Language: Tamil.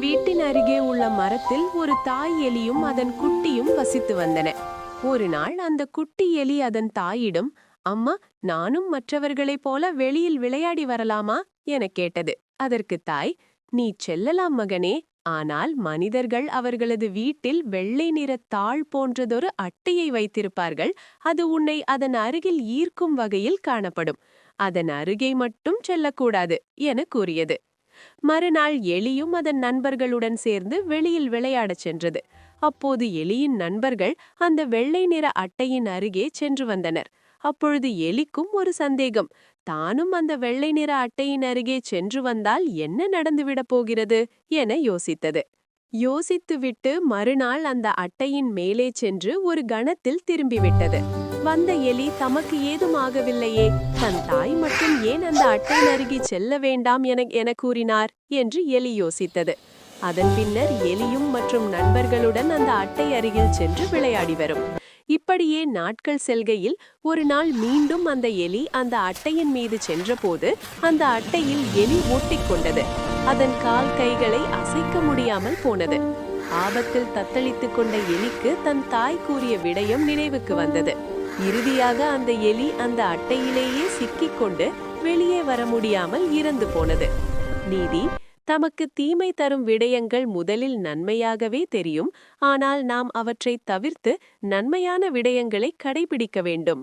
வீட்டின் அருகே உள்ள மரத்தில் ஒரு தாய் எலியும் அதன் குட்டியும் வசித்து வந்தன. ஒரு நாள் அந்த குட்டி எலி அதன் தாயிடம், அம்மா, நானும் மற்றவர்களைப் போல வெளியில் விளையாடி வரலாமா எனக் கேட்டது. அதற்கு தாய், நீ செல்லலாம் மகனே, ஆனால் மனிதர்கள் அவர்களது வீட்டில் வெள்ளை நிற தாள் போன்றதொரு அட்டையை வைத்திருப்பார்கள். அது உன்னை அதன் அருகில் ஈர்க்கும் வகையில் காணப்படும். அதன் அருகே மட்டும் செல்லக்கூடாது என கூறியது. மறுநாள் எலியும் அதன் நண்பர்களுடன் சேர்ந்து வெளியில் விளையாடச் சென்றது. அப்போது எலியின் நண்பர்கள் அந்த வெள்ளை நிற அட்டையின் அருகே சென்று வந்தனர். அப்பொழுது எலிக்கும் ஒரு சந்தேகம். தானும் அந்த வெள்ளை நிற அட்டையின் அருகே சென்று வந்தால் என்ன நடந்துவிடப் போகிறது என யோசித்தது. யோசித்துவிட்டு மறுநாள் அந்த அட்டையின் மேலே சென்று ஒரு கணத்தில் திரும்பிவிட்டது. வந்த எலி தமக்கு ஏதும் ஆகவில்லையே, தன் தாய் மட்டும் ஏன் அந்த அட்டையின் அருகே செல்ல வேண்டாம் என கூறினார் என்று எலி யோசித்தது. அதன் பின்னர் எலியும் மற்றும் நண்பர்களுடன் அந்த அட்டை அருகில் சென்று விளையாடி வரும். இப்படியே நாட்கள் செல்கையில் ஒரு நாள் மீண்டும் அந்த எலி அந்த அட்டையின் மீது சென்றபோது அந்த அட்டையில் எலி ஒட்டிக்கொண்டது. அதன் கால் கைகளை அசைக்க முடியாமல் போனது. ஆபத்தில் தத்தளித்துக் கொண்ட எலிக்கு தன் தாய் கூறிய விடயம் நினைவுக்கு வந்தது. இறுதியாக அந்த எலி அந்த அட்டையிலேயே சிக்கிக்கொண்டு வெளியே வர முடியாமல் இறந்து போனது. நீதி: தமக்கு தீமை தரும் விடயங்கள் முதலில் நன்மையாகவே தெரியும், ஆனால் நாம் அவற்றை தவிர்த்து நன்மையான விடயங்களை கடைபிடிக்க வேண்டும்.